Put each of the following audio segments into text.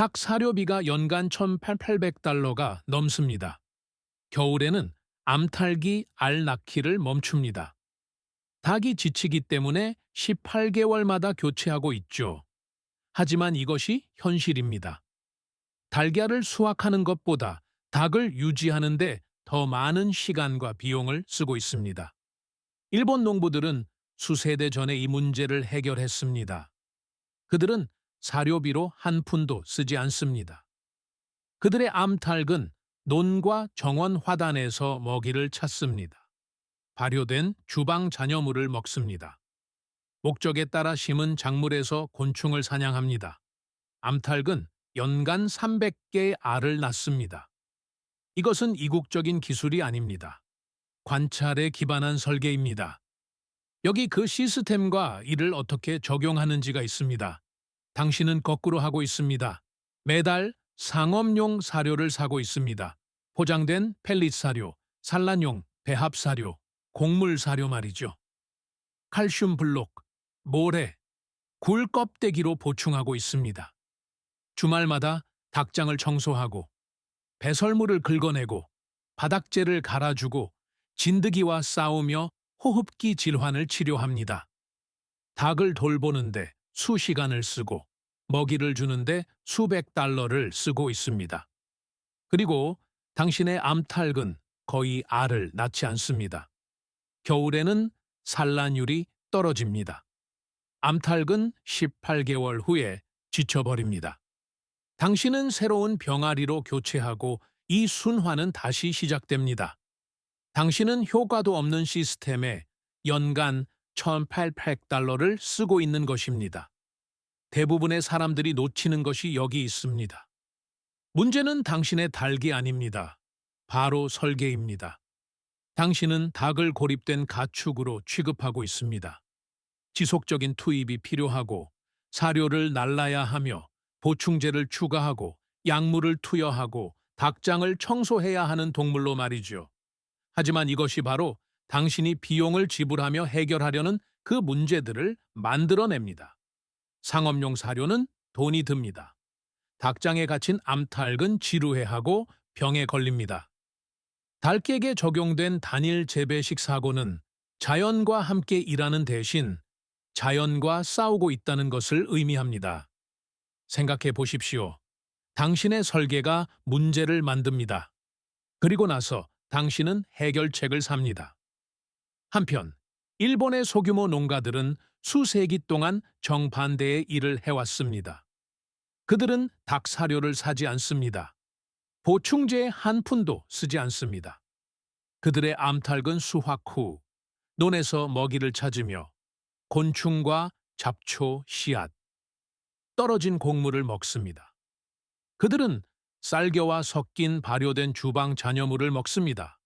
닭 사료비가 연간 1,800달러가 넘습니다. 겨울에는 암탉이 알 낳기를 멈춥니다. 닭이 지치기 때문에 18개월마다 교체하고 있죠. 하지만 이것이 현실입니다. 달걀을 수확하는 것보다 닭을 유지하는데 더 많은 시간과 비용을 쓰고 있습니다. 일본 농부들은 수세대 전에 이 문제를 해결했습니다. 그들은 사료비로 한 푼도 쓰지 않습니다. 그들의 암탉은 논과 정원 화단에서 먹이를 찾습니다. 발효된 주방 잔여물을 먹습니다. 목적에 따라 심은 작물에서 곤충을 사냥합니다. 암탉은 연간 300개의 알을 낳습니다. 이것은 이국적인 기술이 아닙니다. 관찰에 기반한 설계입니다. 여기 그 시스템과 이를 어떻게 적용하는지가 있습니다. 당신은 거꾸로 하고 있습니다. 매달 상업용 사료를 사고 있습니다. 포장된 펠릿 사료, 산란용 배합 사료, 곡물 사료 말이죠. 칼슘 블록, 모래, 굴 껍데기로 보충하고 있습니다. 주말마다 닭장을 청소하고 배설물을 긁어내고 바닥재를 갈아주고 진드기와 싸우며 호흡기 질환을 치료합니다. 닭을 돌보는데 수시간을 쓰고 먹이를 주는데 수백 달러를 쓰고 있습니다. 그리고 당신의 암탉은 거의 알을 낳지 않습니다. 겨울에는 산란율이 떨어집니다. 암탉은 18개월 후에 지쳐버립니다. 당신은 새로운 병아리로 교체하고 이 순환은 다시 시작됩니다. 당신은 효과도 없는 시스템에 연간 1,800달러를 쓰고 있는 것입니다. 대부분의 사람들이 놓치는 것이 여기 있습니다. 문제는 당신의 닭이 아닙니다. 바로 설계입니다. 당신은 닭을 고립된 가축으로 취급하고 있습니다. 지속적인 투입이 필요하고 사료를 날라야 하며 보충제를 추가하고 약물을 투여하고 닭장을 청소해야 하는 동물로 말이죠. 하지만 이것이 바로 당신이 비용을 지불하며 해결하려는 그 문제들을 만들어냅니다. 상업용 사료는 돈이 듭니다. 닭장에 갇힌 암탉은 지루해하고 병에 걸립니다. 닭에게 적용된 단일 재배식 사고는 자연과 함께 일하는 대신 자연과 싸우고 있다는 것을 의미합니다. 생각해 보십시오. 당신의 설계가 문제를 만듭니다. 그리고 나서 당신은 해결책을 삽니다. 한편, 일본의 소규모 농가들은 수세기 동안 정반대의 일을 해왔습니다. 그들은 닭 사료를 사지 않습니다. 보충제에 한 푼도 쓰지 않습니다. 그들의 암탉은 수확 후 논에서 먹이를 찾으며 곤충과 잡초, 씨앗, 떨어진 곡물을 먹습니다. 그들은 쌀겨와 섞인 발효된 주방 잔여물을 먹습니다.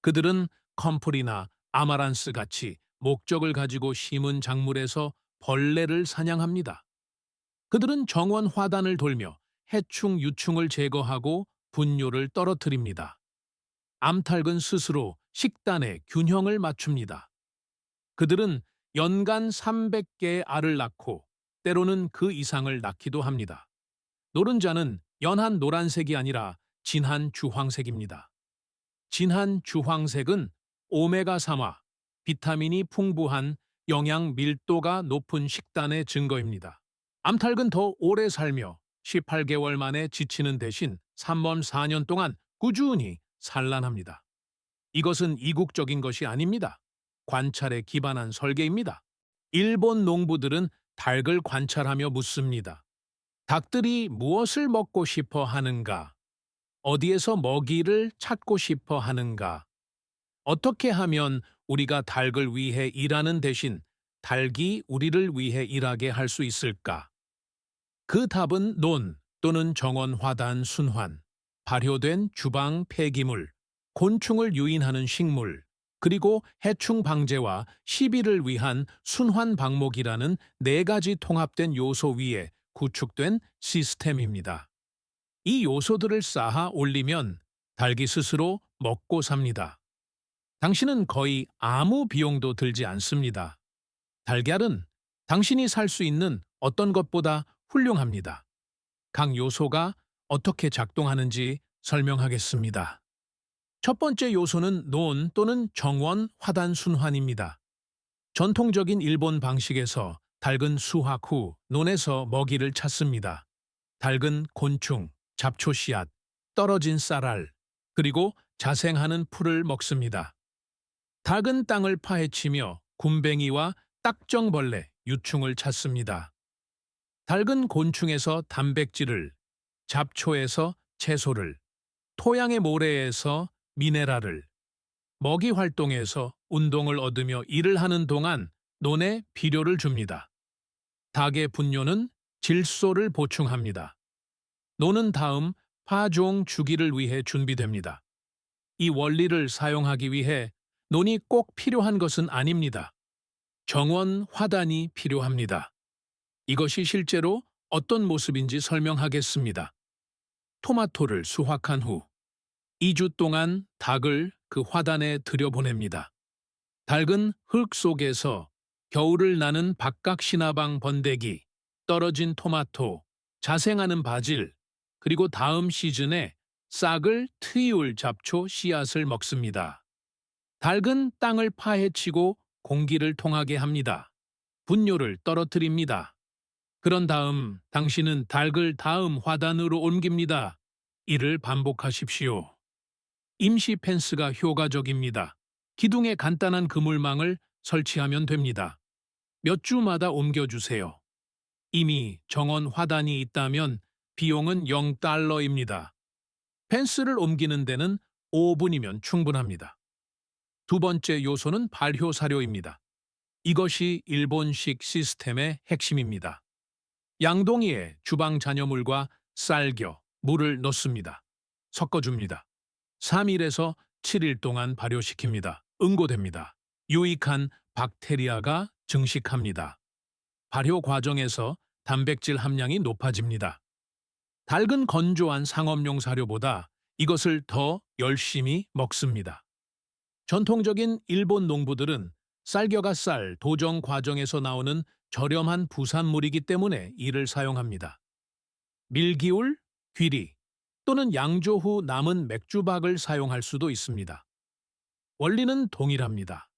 그들은 컴플이나 아마란스 같이 목적을 가지고 심은 작물에서 벌레를 사냥합니다. 그들은 정원 화단을 돌며 해충, 유충을 제거하고 분뇨를 떨어뜨립니다. 암탉은 스스로 식단의 균형을 맞춥니다. 그들은 연간 300개의 알을 낳고 때로는 그 이상을 낳기도 합니다. 노른자는 연한 노란색이 아니라 진한 주황색입니다. 진한 주황색은 오메가3화, 비타민이 풍부한 영양 밀도가 높은 식단의 증거입니다. 암탉은 더 오래 살며 18개월 만에 지치는 대신 3번 4년 동안 꾸준히 산란합니다. 이것은 이국적인 것이 아닙니다. 관찰에 기반한 설계입니다. 일본 농부들은 닭을 관찰하며 묻습니다. 닭들이 무엇을 먹고 싶어 하는가? 어디에서 먹이를 찾고 싶어 하는가? 어떻게 하면 우리가 닭을 위해 일하는 대신 닭이 우리를 위해 일하게 할 수 있을까? 그 답은 논 또는 정원 화단 순환, 발효된 주방 폐기물, 곤충을 유인하는 식물, 그리고 해충 방제와 시비를 위한 순환 방목이라는 네 가지 통합된 요소 위에 구축된 시스템입니다. 이 요소들을 쌓아 올리면 닭이 스스로 먹고 삽니다. 당신은 거의 아무 비용도 들지 않습니다. 달걀은 당신이 살 수 있는 어떤 것보다 훌륭합니다. 각 요소가 어떻게 작동하는지 설명하겠습니다. 첫 번째 요소는 논 또는 정원 화단 순환입니다. 전통적인 일본 방식에서 닭은 수확 후 논에서 먹이를 찾습니다. 닭은 곤충, 잡초 씨앗, 떨어진 쌀알, 그리고 자생하는 풀을 먹습니다. 닭은 땅을 파헤치며 굼벵이와 딱정벌레, 유충을 찾습니다. 닭은 곤충에서 단백질을, 잡초에서 채소를, 토양의 모래에서 미네랄을, 먹이 활동에서 운동을 얻으며 일을 하는 동안 논에 비료를 줍니다. 닭의 분뇨는 질소를 보충합니다. 논은 다음 파종 주기를 위해 준비됩니다. 이 원리를 사용하기 위해 논이 꼭 필요한 것은 아닙니다. 정원 화단이 필요합니다. 이것이 실제로 어떤 모습인지 설명하겠습니다. 토마토를 수확한 후 2주 동안 닭을 그 화단에 들여보냅니다. 닭은 흙 속에서 겨울을 나는 박각시나방 번데기, 떨어진 토마토, 자생하는 바질, 그리고 다음 시즌에 싹을 트이울 잡초 씨앗을 먹습니다. 닭은 땅을 파헤치고 공기를 통하게 합니다. 분뇨를 떨어뜨립니다. 그런 다음 당신은 닭을 다음 화단으로 옮깁니다. 이를 반복하십시오. 임시 펜스가 효과적입니다. 기둥에 간단한 그물망을 설치하면 됩니다. 몇 주마다 옮겨주세요. 이미 정원 화단이 있다면 비용은 0달러입니다. 펜스를 옮기는 데는 5분이면 충분합니다. 두 번째 요소는 발효 사료입니다. 이것이 일본식 시스템의 핵심입니다. 양동이에 주방 잔여물과 쌀겨, 물을 넣습니다. 섞어줍니다. 3일에서 7일 동안 발효시킵니다. 응고됩니다. 유익한 박테리아가 증식합니다. 발효 과정에서 단백질 함량이 높아집니다. 닭은 건조한 상업용 사료보다 이것을 더 열심히 먹습니다. 전통적인 일본 농부들은 쌀겨가 쌀 도정 과정에서 나오는 저렴한 부산물이기 때문에 이를 사용합니다. 밀기울, 귀리 또는 양조 후 남은 맥주박을 사용할 수도 있습니다. 원리는 동일합니다.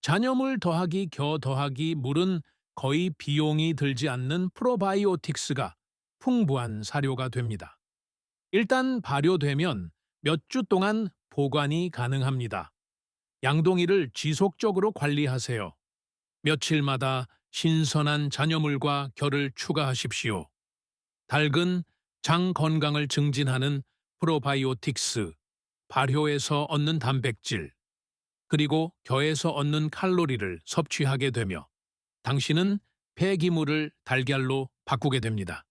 잔여물 더하기 겨 더하기 물은 거의 비용이 들지 않는 프로바이오틱스가 풍부한 사료가 됩니다. 일단 발효되면 몇 주 동안 보관이 가능합니다. 양동이를 지속적으로 관리하세요. 며칠마다 신선한 잔여물과 결을 추가하십시오. 닭은 장 건강을 증진하는 프로바이오틱스, 발효에서 얻는 단백질, 그리고 겨에서 얻는 칼로리를 섭취하게 되며 당신은 폐기물을 달걀로 바꾸게 됩니다.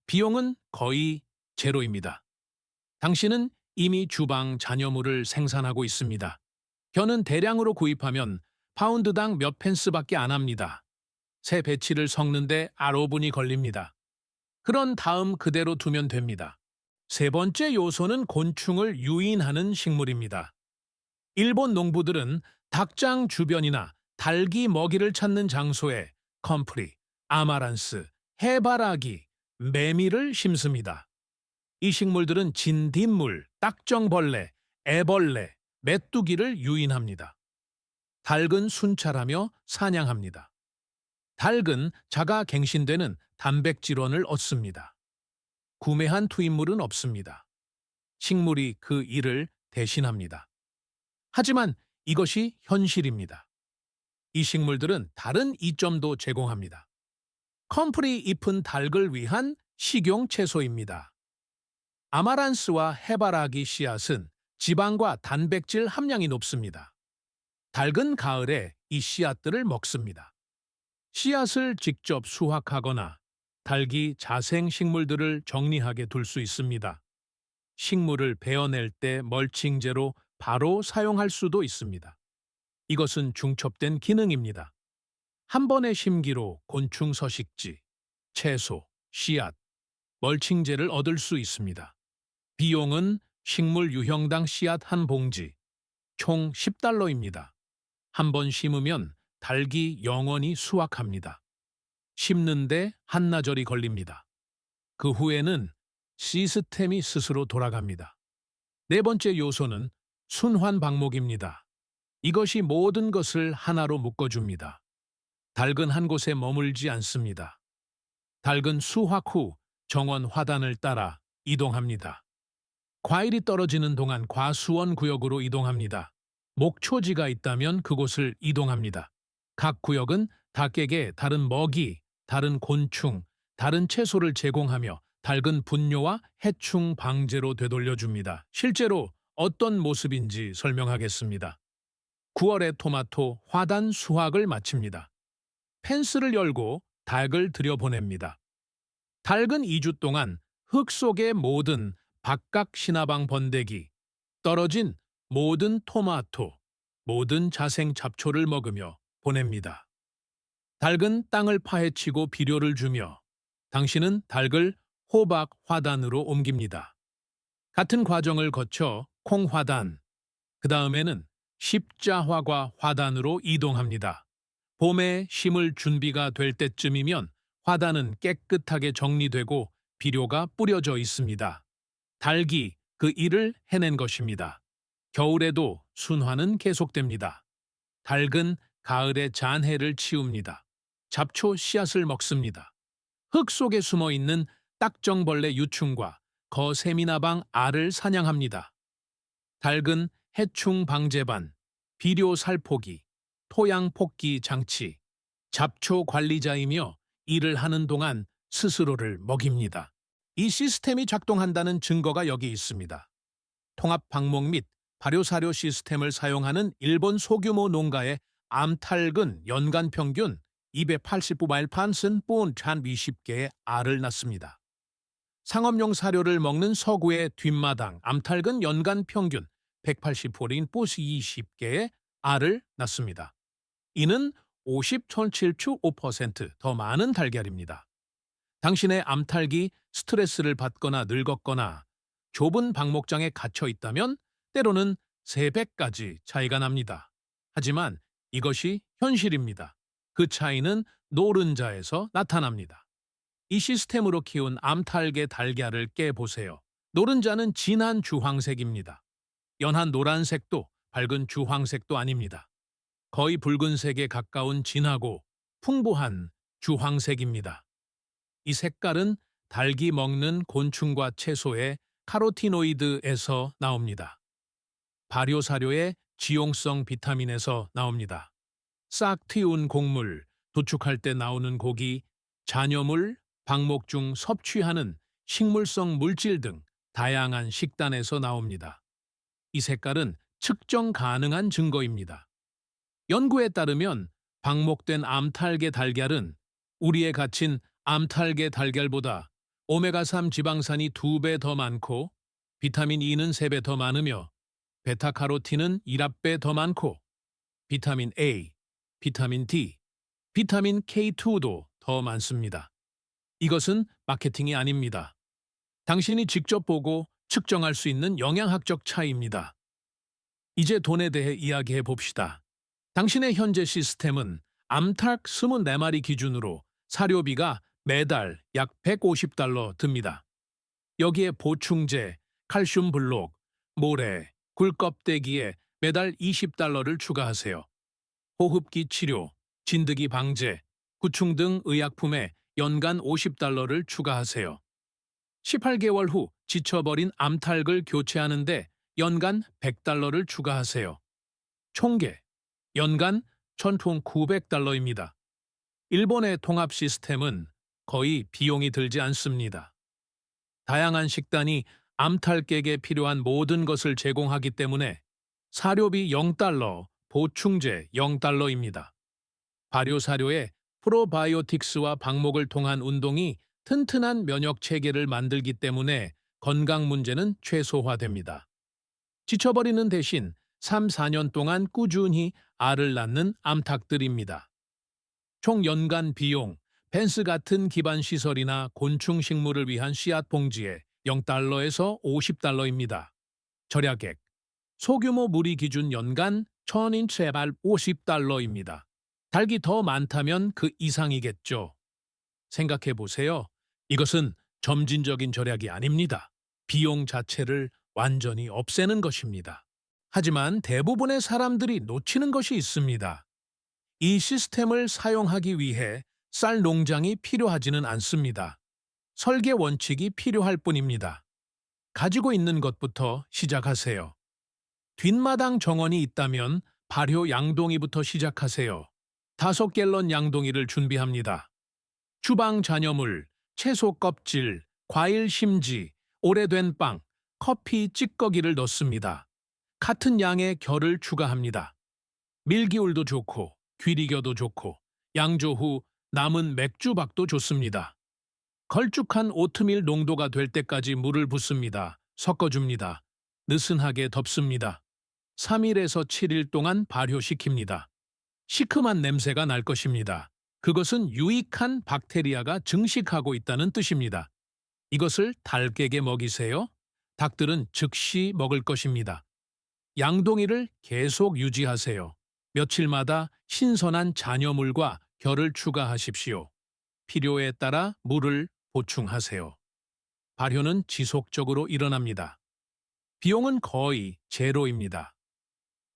비용은 거의 제로입니다. 당신은 이미 주방 잔여물을 생산하고 있습니다. 겨는 대량으로 구입하면 파운드당 몇 펜스밖에 안 합니다. 새 배치를 섞는데 RO 분이 걸립니다. 그런 다음 그대로 두면 됩니다. 세 번째 요소는 곤충을 유인하는 식물입니다. 일본 농부들은 닭장 주변이나 닭이 먹이를 찾는 장소에 컴프리, 아마란스, 해바라기, 매미를 심습니다. 이 식물들은 진딧물, 딱정벌레, 애벌레, 메뚜기를 유인합니다. 닭은 순찰하며 사냥합니다. 닭은 자가 갱신되는 단백질원을 얻습니다. 구매한 투입물은 없습니다. 식물이 그 일을 대신합니다. 하지만 이것이 현실입니다. 이 식물들은 다른 이점도 제공합니다. 컴프리 잎은 닭을 위한 식용 채소입니다. 아마란스와 해바라기 씨앗은 지방과 단백질 함량이 높습니다. 닭은 가을에 이 씨앗들을 먹습니다. 씨앗을 직접 수확하거나 닭이 자생 식물들을 정리하게 둘 수 있습니다. 식물을 베어낼 때 멀칭제로 바로 사용할 수도 있습니다. 이것은 중첩된 기능입니다. 한 번의 심기로 곤충 서식지, 채소, 씨앗, 멀칭제를 얻을 수 있습니다. 비용은 식물 유형당 씨앗 한 봉지, 총 10달러입니다. 한 번 심으면 닭이 영원히 수확합니다. 심는데 한나절이 걸립니다. 그 후에는 시스템이 스스로 돌아갑니다. 네 번째 요소는 순환 방목입니다. 이것이 모든 것을 하나로 묶어줍니다. 닭은 한 곳에 머물지 않습니다. 닭은 수확 후 정원 화단을 따라 이동합니다. 과일이 떨어지는 동안 과수원 구역으로 이동합니다. 목초지가 있다면 그곳을 이동합니다. 각 구역은 닭에게 다른 먹이, 다른 곤충, 다른 채소를 제공하며 닭은 분뇨와 해충 방제로 되돌려줍니다. 실제로 어떤 모습인지 설명하겠습니다. 9월에 토마토 화단 수확을 마칩니다. 펜스를 열고 닭을 들여보냅니다. 닭은 2주 동안 흙 속의 모든 박각 신화방 번데기, 떨어진 모든 토마토, 모든 자생 잡초를 먹으며 보냅니다. 닭은 땅을 파헤치고 비료를 주며 당신은 닭을 호박 화단으로 옮깁니다. 같은 과정을 거쳐 콩화단, 그 다음에는 십자화과 화단으로 이동합니다. 봄에 심을 준비가 될 때쯤이면 화단은 깨끗하게 정리되고 비료가 뿌려져 있습니다. 닭이 그 일을 해낸 것입니다. 겨울에도 순환은 계속됩니다. 닭은 가을에 잔해를 치웁니다. 잡초 씨앗을 먹습니다. 흙 속에 숨어 있는 딱정벌레 유충과 거세미나방 알을 사냥합니다. 닭은 해충 방제반, 비료 살포기, 토양 폭기 장치, 잡초 관리자이며 일을 하는 동안 스스로를 먹입니다. 이 시스템이 작동한다는 증거가 여기 있습니다. 통합 방목 및 발효사료 시스템을 사용하는 일본 소규모 농가의 암탉은 연간 평균 280부발판슨 본 1020개의 알을 낳습니다. 상업용 사료를 먹는 서구의 뒷마당 암탉은 연간 평균 180포린 보스 20개의 알을 낳습니다. 이는 50.775%더 많은 달걀입니다. 당신의 암탉이 스트레스를 받거나 늙었거나 좁은 방목장에 갇혀 있다면 때로는 3배까지 차이가 납니다. 하지만 이것이 현실입니다. 그 차이는 노른자에서 나타납니다. 이 시스템으로 키운 암탉의 달걀을 깨보세요. 노른자는 진한 주황색입니다. 연한 노란색도 밝은 주황색도 아닙니다. 거의 붉은색에 가까운 진하고 풍부한 주황색입니다. 이 색깔은 닭이 먹는 곤충과 채소의 카로티노이드에서 나옵니다. 발효사료의 지용성 비타민에서 나옵니다. 싹 틔운 곡물, 도축할 때 나오는 고기, 잔여물, 방목 중 섭취하는 식물성 물질 등 다양한 식단에서 나옵니다. 이 색깔은 측정 가능한 증거입니다. 연구에 따르면 방목된 암탉의 달걀은 우리에 갇힌 암탉의 달걀보다 오메가3 지방산이 2배 더 많고 비타민 E는 3배 더 많으며 베타카로틴은 1배 더 많고 비타민 A, 비타민 D, 비타민 K2도 더 많습니다. 이것은 마케팅이 아닙니다. 당신이 직접 보고 측정할 수 있는 영양학적 차이입니다. 이제 돈에 대해 이야기해 봅시다. 당신의 현재 시스템은 암탉 24마리 기준으로 사료비가 매달 약 $150 듭니다. 여기에 보충제, 칼슘 블록, 모래, 굴껍데기에 매달 $20를 추가하세요. 호흡기 치료, 진드기 방제, 구충 등 의약품에 연간 $50를 추가하세요. 18개월 후 지쳐버린 암탉을 교체하는데 연간 $100를 추가하세요. 총계, 연간 $1,900입니다. 일본의 통합 시스템은 거의 비용이 들지 않습니다. 다양한 식단이 암탉에게 필요한 모든 것을 제공하기 때문에 사료비 $0, 보충제 $0입니다. 발효사료에 프로바이오틱스와 방목을 통한 운동이 튼튼한 면역 체계를 만들기 때문에 건강 문제는 최소화됩니다. 지쳐버리는 대신 3, 4년 동안 꾸준히 알을 낳는 암탉들입니다. 총 연간 비용, 펜스 같은 기반 시설이나 곤충 식물을 위한 씨앗 봉지에 $0에서 $50입니다. 절약액, 소규모 무리 기준 연간 1000인체발 $50입니다. 닭이 더 많다면 그 이상이겠죠. 생각해 보세요. 이것은 점진적인 절약이 아닙니다. 비용 자체를 완전히 없애는 것입니다. 하지만 대부분의 사람들이 놓치는 것이 있습니다. 이 시스템을 사용하기 위해 쌀 농장이 필요하지는 않습니다. 설계 원칙이 필요할 뿐입니다. 가지고 있는 것부터 시작하세요. 뒷마당 정원이 있다면 발효 양동이부터 시작하세요. 5갤런 양동이를 준비합니다. 주방 잔여물, 채소 껍질, 과일 심지, 오래된 빵, 커피 찌꺼기를 넣습니다. 같은 양의 결을 추가합니다. 밀기울도 좋고 귀리겨도 좋고 양조 후 남은 맥주박도 좋습니다. 걸쭉한 오트밀 농도가 될 때까지 물을 붓습니다. 섞어줍니다. 느슨하게 덮습니다. 3일에서 7일 동안 발효시킵니다. 시큼한 냄새가 날 것입니다. 그것은 유익한 박테리아가 증식하고 있다는 뜻입니다. 이것을 닭에게 먹이세요. 닭들은 즉시 먹을 것입니다. 양동이를 계속 유지하세요. 며칠마다 신선한 잔여물과 결을 추가하십시오. 필요에 따라 물을 보충하세요. 발효는 지속적으로 일어납니다. 비용은 거의 제로입니다.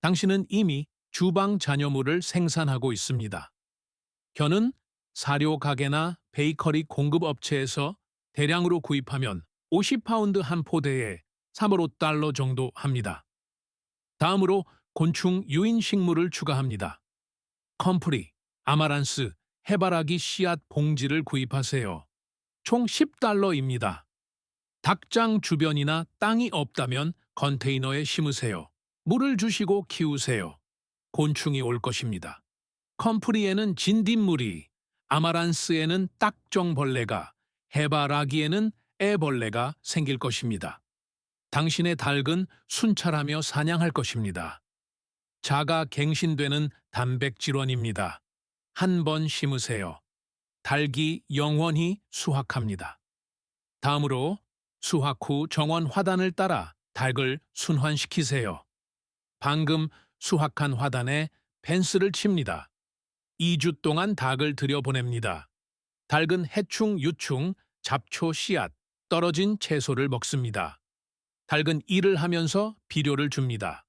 당신은 이미 주방 잔여물을 생산하고 있습니다. 견은 사료 가게나 베이커리 공급업체에서 대량으로 구입하면 50파운드 한 포대에 3.5달러 정도 합니다. 다음으로 곤충 유인 식물을 추가합니다. 컴프리, 아마란스, 해바라기 씨앗 봉지를 구입하세요. 총 10달러입니다. 닭장 주변이나 땅이 없다면 컨테이너에 심으세요. 물을 주시고 키우세요. 곤충이 올 것입니다. 컴프리에는 진딧물이, 아마란스에는 딱정벌레가, 해바라기에는 애벌레가 생길 것입니다. 당신의 닭은 순찰하며 사냥할 것입니다. 자가 갱신되는 단백질원입니다. 한 번 심으세요. 닭이 영원히 수확합니다. 다음으로 수확 후 정원 화단을 따라 닭을 순환시키세요. 방금 수확한 화단에 펜스를 칩니다. 2주 동안 닭을 들여보냅니다. 닭은 해충, 유충, 잡초, 씨앗, 떨어진 채소를 먹습니다. 닭은 일을 하면서 비료를 줍니다.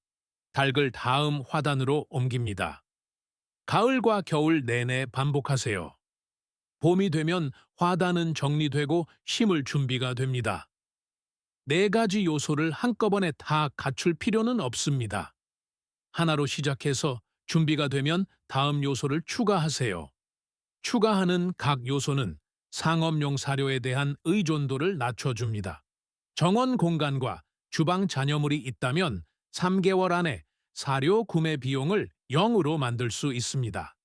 닭을 다음 화단으로 옮깁니다. 가을과 겨울 내내 반복하세요. 봄이 되면 화단은 정리되고 심을 준비가 됩니다. 4가지 요소를 한꺼번에 다 갖출 필요는 없습니다. 하나로 시작해서 준비가 되면 다음 요소를 추가하세요. 추가하는 각 요소는 상업용 사료에 대한 의존도를 낮춰줍니다. 정원 공간과 주방 잔여물이 있다면 3개월 안에 사료 구매 비용을 0으로 만들 수 있습니다.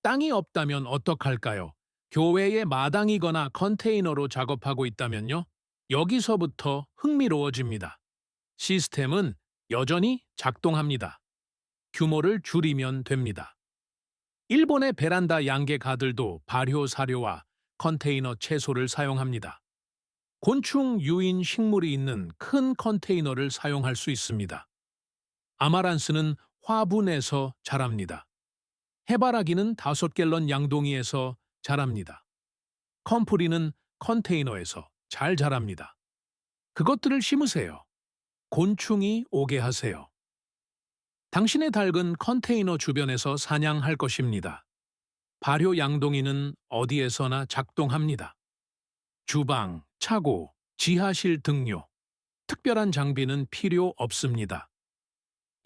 땅이 없다면 어떡할까요? 교외의 마당이거나 컨테이너로 작업하고 있다면요? 여기서부터 흥미로워집니다. 시스템은 여전히 작동합니다. 규모를 줄이면 됩니다. 일본의 베란다 양계 가들도 발효 사료와 컨테이너 채소를 사용합니다. 곤충 유인 식물이 있는 큰 컨테이너를 사용할 수 있습니다. 아마란스는 화분에서 자랍니다. 해바라기는 5갤런 양동이에서 자랍니다. 컴프리는 컨테이너에서 잘 자랍니다. 그것들을 심으세요. 곤충이 오게 하세요. 당신의 닭은 컨테이너 주변에서 사냥할 것입니다. 발효 양동이는 어디에서나 작동합니다. 주방, 차고, 지하실 등요. 특별한 장비는 필요 없습니다.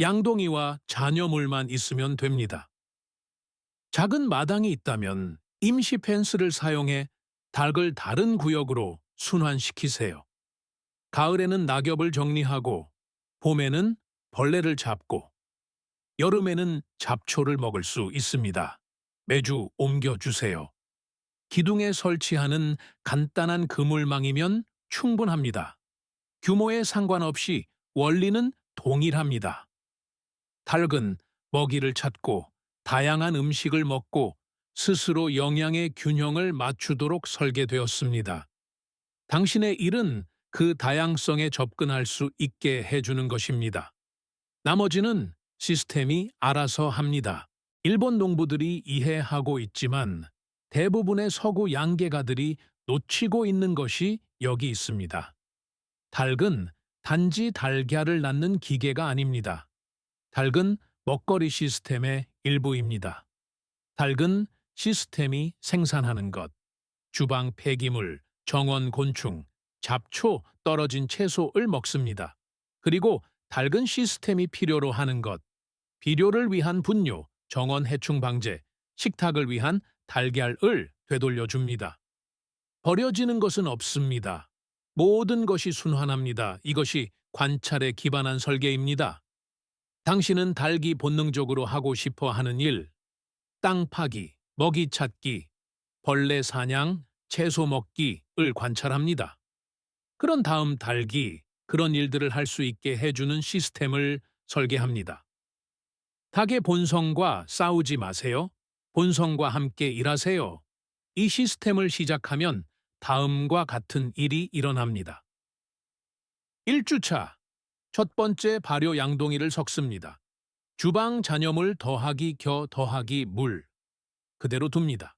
양동이와 잔여물만 있으면 됩니다. 작은 마당이 있다면 임시 펜스를 사용해 닭을 다른 구역으로 순환시키세요. 가을에는 낙엽을 정리하고, 봄에는 벌레를 잡고, 여름에는 잡초를 먹을 수 있습니다. 매주 옮겨주세요. 기둥에 설치하는 간단한 그물망이면 충분합니다. 규모에 상관없이 원리는 동일합니다. 닭은 먹이를 찾고 다양한 음식을 먹고 스스로 영양의 균형을 맞추도록 설계되었습니다. 당신의 일은 그 다양성에 접근할 수 있게 해주는 것입니다. 나머지는 시스템이 알아서 합니다. 일본 농부들이 이해하고 있지만 대부분의 서구 양계가들이 놓치고 있는 것이 여기 있습니다. 닭은 단지 달걀을 낳는 기계가 아닙니다. 닭은 먹거리 시스템의 일부입니다. 닭은 시스템이 생산하는 것, 주방 폐기물, 정원 곤충, 잡초, 떨어진 채소를 먹습니다. 그리고 닭은 시스템이 필요로 하는 것, 비료를 위한 분뇨, 정원 해충 방제, 식탁을 위한 달걀을 되돌려 줍니다. 버려지는 것은 없습니다. 모든 것이 순환합니다. 이것이 관찰에 기반한 설계입니다. 당신은 닭이 본능적으로 하고 싶어 하는 일, 땅 파기, 먹이 찾기, 벌레 사냥, 채소 먹기를 관찰합니다. 그런 다음 닭이 그런 일들을 할 수 있게 해주는 시스템을 설계합니다. 닭의 본성과 싸우지 마세요. 본성과 함께 일하세요. 이 시스템을 시작하면 다음과 같은 일이 일어납니다. 1주차, 첫 번째 발효 양동이를 섞습니다. 주방 잔여물 더하기 겨 더하기 물, 그대로 둡니다.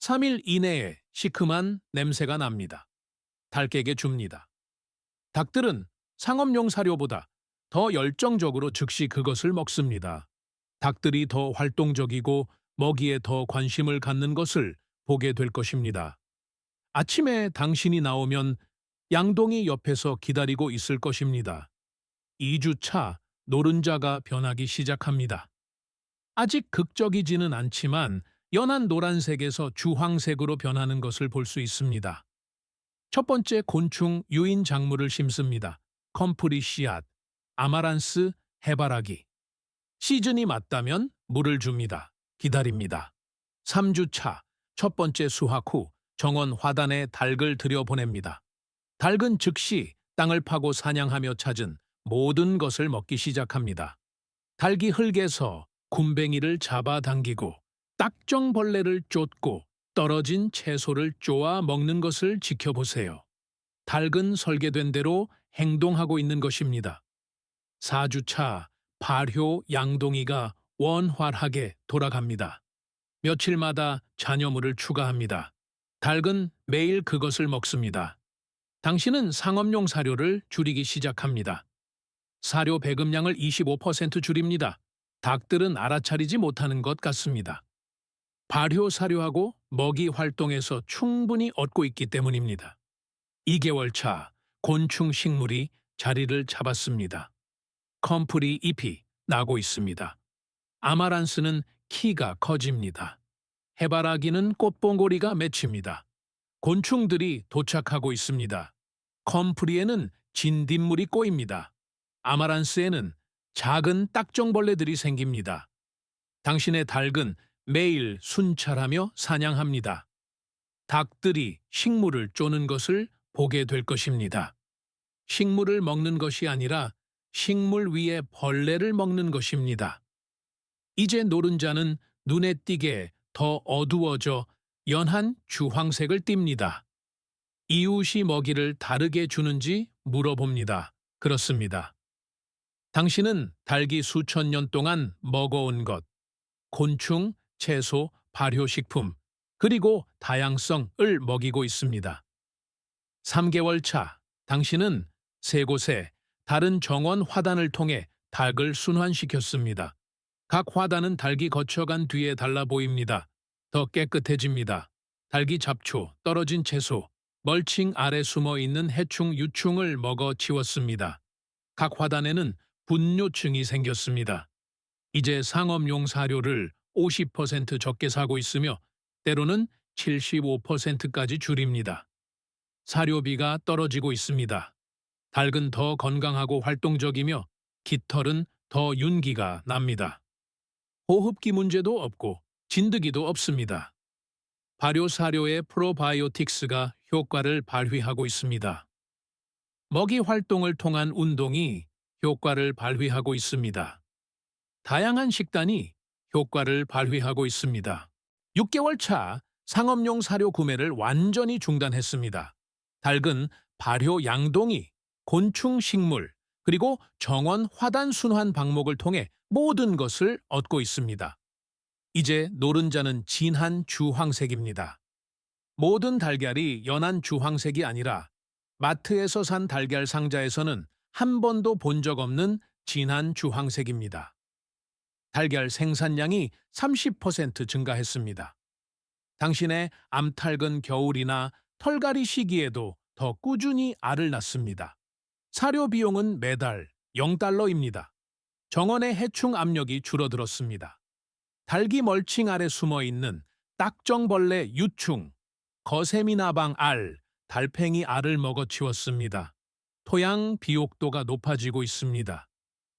3일 이내에 시큼한 냄새가 납니다. 닭에게 줍니다. 닭들은 상업용 사료보다 더 열정적으로 즉시 그것을 먹습니다. 닭들이 더 활동적이고 먹이에 더 관심을 갖는 것을 보게 될 것입니다. 아침에 당신이 나오면 양동이 옆에서 기다리고 있을 것입니다. 2주차 노른자가 변하기 시작합니다. 아직 극적이지는 않지만 연한 노란색에서 주황색으로 변하는 것을 볼 수 있습니다. 첫 번째 곤충 유인 작물을 심습니다. 컴프리 씨앗, 아마란스, 해바라기. 시즌이 맞다면 물을 줍니다. 기다립니다. 3주차 첫 번째 수확 후 정원 화단에 닭을 들여보냅니다. 닭은 즉시 땅을 파고 사냥하며 찾은 모든 것을 먹기 시작합니다. 닭이 흙에서 굼벵이를 잡아당기고 딱정벌레를 쫓고 떨어진 채소를 쪼아 먹는 것을 지켜보세요. 닭은 설계된 대로 행동하고 있는 것입니다. 4주차 발효 양동이가 원활하게 돌아갑니다. 며칠마다 잔여물을 추가합니다. 닭은 매일 그것을 먹습니다. 당신은 상업용 사료를 줄이기 시작합니다. 사료 배급량을 25% 줄입니다. 닭들은 알아차리지 못하는 것 같습니다. 발효 사료하고 먹이 활동에서 충분히 얻고 있기 때문입니다. 2개월 차 곤충 식물이 자리를 잡았습니다. 컴프리 잎이 나고 있습니다. 아마란스는 키가 커집니다. 해바라기는 꽃봉오리가 맺힙니다. 곤충들이 도착하고 있습니다. 컴프리에는 진딧물이 꼬입니다. 아마란스에는 작은 딱정벌레들이 생깁니다. 당신의 닭은 매일 순찰하며 사냥합니다. 닭들이 식물을 쪼는 것을 보게 될 것입니다. 식물을 먹는 것이 아니라 식물 위에 벌레를 먹는 것입니다. 이제 노른자는 눈에 띄게 더 어두워져 연한 주황색을 띱니다. 이웃이 먹이를 다르게 주는지 물어봅니다. 그렇습니다. 당신은 닭이 수천 년 동안 먹어온 것, 곤충, 채소, 발효식품, 그리고 다양성을 먹이고 있습니다. 3개월 차, 당신은 세 곳에 다른 정원 화단을 통해 닭을 순환시켰습니다. 각 화단은 닭이 거쳐간 뒤에 달라 보입니다. 더 깨끗해집니다. 닭이 잡초, 떨어진 채소, 멀칭 아래 숨어있는 해충, 유충을 먹어 치웠습니다. 각 화단에는 분뇨층이 생겼습니다. 이제 상업용 사료를 50% 적게 사고 있으며 때로는 75%까지 줄입니다. 사료비가 떨어지고 있습니다. 닭은 더 건강하고 활동적이며 깃털은 더 윤기가 납니다. 호흡기 문제도 없고 진드기도 없습니다. 발효 사료의 프로바이오틱스가 효과를 발휘하고 있습니다. 먹이 활동을 통한 운동이 효과를 발휘하고 있습니다. 다양한 식단이 효과를 발휘하고 있습니다. 6개월 차 상업용 사료 구매를 완전히 중단했습니다. 닭은 발효 양동이, 곤충 식물, 그리고 정원 화단 순환 방목을 통해 모든 것을 얻고 있습니다. 이제 노른자는 진한 주황색입니다. 모든 달걀이 연한 주황색이 아니라 마트에서 산 달걀 상자에서는 한 번도 본 적 없는 진한 주황색입니다. 달걀 생산량이 30% 증가했습니다. 당신의 암탉은 겨울이나 털갈이 시기에도 더 꾸준히 알을 낳습니다. 사료 비용은 매달 0달러입니다. 정원의 해충 압력이 줄어들었습니다. 닭이 멀칭 아래 숨어 있는 딱정벌레 유충, 거세미나방 알, 달팽이 알을 먹어치웠습니다. 토양 비옥도가 높아지고 있습니다.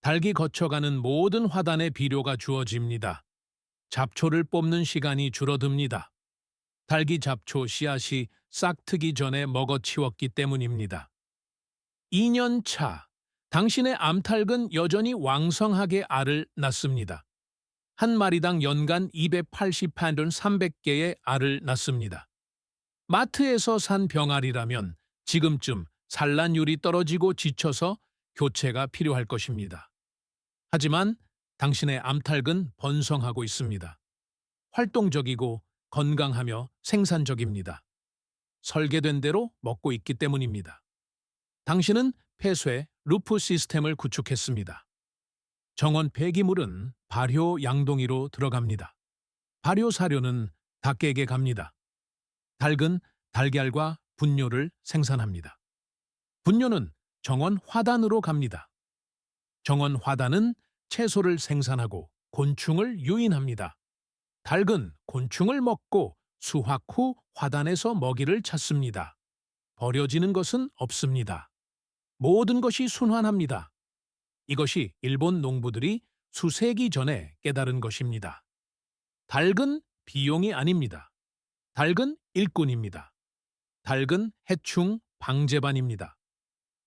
닭이 거쳐가는 모든 화단에 비료가 주어집니다. 잡초를 뽑는 시간이 줄어듭니다. 닭이 잡초 씨앗이 싹트기 전에 먹어치웠기 때문입니다. 2년 차, 당신의 암탉은 여전히 왕성하게 알을 낳습니다. 한 마리당 연간 280판돈 300개의 알을 낳습니다. 마트에서 산 병알이라면 지금쯤 산란율이 떨어지고 지쳐서 교체가 필요할 것입니다. 하지만 당신의 암탉은 번성하고 있습니다. 활동적이고 건강하며 생산적입니다. 설계된 대로 먹고 있기 때문입니다. 당신은 폐쇄 루프 시스템을 구축했습니다. 정원 폐기물은 발효 양동이로 들어갑니다. 발효 사료는 닭에게 갑니다. 닭은 달걀과 분뇨를 생산합니다. 분뇨는 정원 화단으로 갑니다. 정원 화단은 채소를 생산하고 곤충을 유인합니다. 닭은 곤충을 먹고 수확 후 화단에서 먹이를 찾습니다. 버려지는 것은 없습니다. 모든 것이 순환합니다. 이것이 일본 농부들이 수세기 전에 깨달은 것입니다. 닭은 비용이 아닙니다. 닭은 일꾼입니다. 닭은 해충 방제반입니다.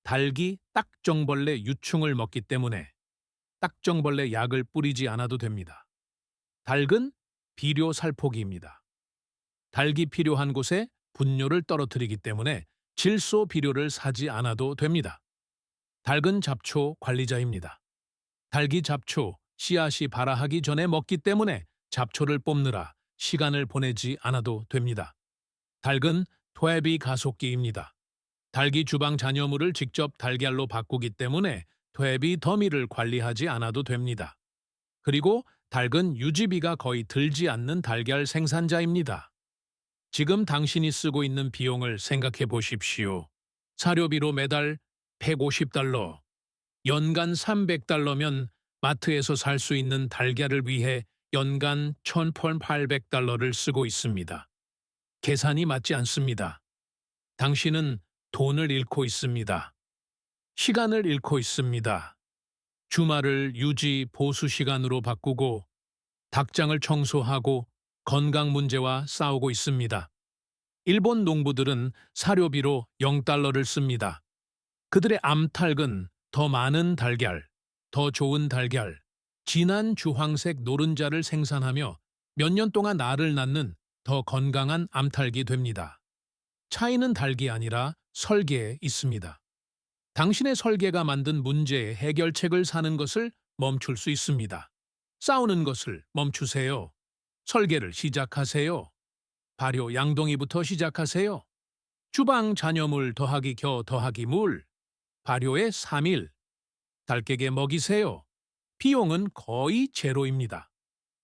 닭이 딱정벌레 유충을 먹기 때문에 딱정벌레 약을 뿌리지 않아도 됩니다. 닭은 비료 살포기입니다. 닭이 필요한 곳에 분뇨를 떨어뜨리기 때문에 질소 비료를 사지 않아도 됩니다. 닭은 잡초 관리자입니다. 닭이 잡초, 씨앗이 발아하기 전에 먹기 때문에 잡초를 뽑느라 시간을 보내지 않아도 됩니다. 닭은 퇴비 가속기입니다. 닭이 주방 잔여물을 직접 달걀로 바꾸기 때문에 퇴비 더미를 관리하지 않아도 됩니다. 그리고 닭은 유지비가 거의 들지 않는 달걀 생산자입니다. 지금 당신이 쓰고 있는 비용을 생각해 보십시오. 사료비로 매달 150달러, 연간 300달러면 마트에서 살 수 있는 달걀을 위해 연간 1,800달러를 쓰고 있습니다. 계산이 맞지 않습니다. 당신은 돈을 잃고 있습니다. 시간을 잃고 있습니다. 주말을 유지 보수 시간으로 바꾸고 닭장을 청소하고 건강 문제와 싸우고 있습니다. 일본 농부들은 사료비로 0달러를 씁니다. 그들의 암탉은 더 많은 달걀, 더 좋은 달걀, 진한 주황색 노른자를 생산하며 몇 년 동안 알을 낳는 더 건강한 암탉이 됩니다. 차이는 닭이 아니라 설계에 있습니다. 당신의 설계가 만든 문제의 해결책을 사는 것을 멈출 수 있습니다. 싸우는 것을 멈추세요. 설계를 시작하세요. 발효 양동이부터 시작하세요. 주방 잔여물 더하기 겨 더하기 물. 발효의 3일. 닭에게 먹이세요. 비용은 거의 제로입니다.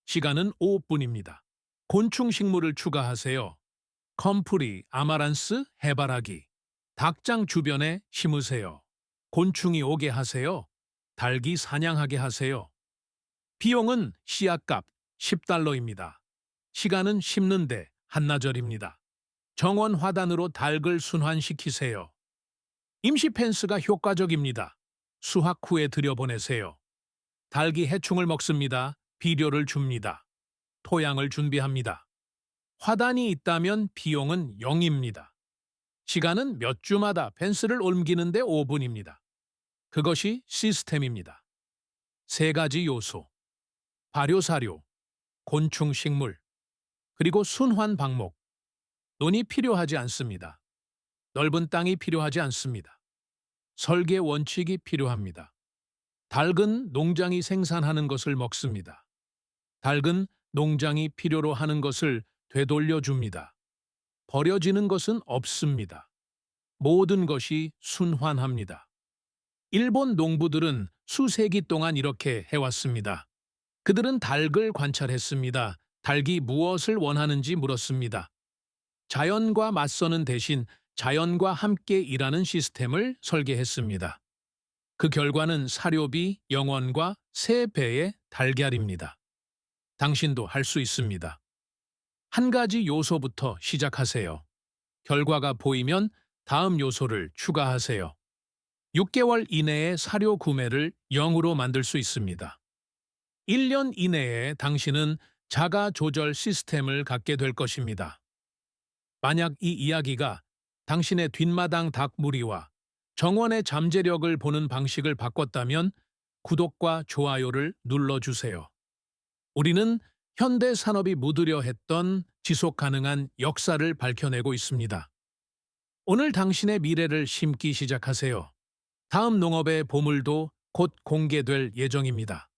시간은 5분입니다. 곤충 식물을 추가하세요. 컴프리, 아마란스, 해바라기. 닭장 주변에 심으세요. 곤충이 오게 하세요. 닭이 사냥하게 하세요. 비용은 씨앗값 10달러입니다. 시간은 심는데 한나절입니다. 정원 화단으로 닭을 순환시키세요. 임시 펜스가 효과적입니다. 수확 후에 들여보내세요. 닭이 해충을 먹습니다. 비료를 줍니다. 토양을 준비합니다. 화단이 있다면 비용은 0입니다. 시간은 몇 주마다 펜스를 옮기는데 5분입니다. 그것이 시스템입니다. 3가지 요소, 발효사료, 곤충식물, 그리고 순환 방목. 논이 필요하지 않습니다. 넓은 땅이 필요하지 않습니다. 설계 원칙이 필요합니다. 닭은 농장이 생산하는 것을 먹습니다. 닭은 농장이 필요로 하는 것을 되돌려 줍니다. 버려지는 것은 없습니다. 모든 것이 순환합니다. 일본 농부들은 수세기 동안 이렇게 해왔습니다. 그들은 닭을 관찰했습니다. 닭이 무엇을 원하는지 물었습니다. 자연과 맞서는 대신 자연과 함께 일하는 시스템을 설계했습니다. 그 결과는 사료비, 영원과 3배의 달걀입니다. 당신도 할 수 있습니다. 한 가지 요소부터 시작하세요. 결과가 보이면 다음 요소를 추가하세요. 6개월 이내에 사료 구매를 0으로 만들 수 있습니다. 1년 이내에 당신은 자가 조절 시스템을 갖게 될 것입니다. 만약 이 이야기가 당신의 뒷마당 닭 무리와 정원의 잠재력을 보는 방식을 바꿨다면 구독과 좋아요를 눌러주세요. 우리는 현대 산업이 묻으려 했던 지속 가능한 역사를 밝혀내고 있습니다. 오늘 당신의 미래를 심기 시작하세요. 다음 농업의 보물도 곧 공개될 예정입니다.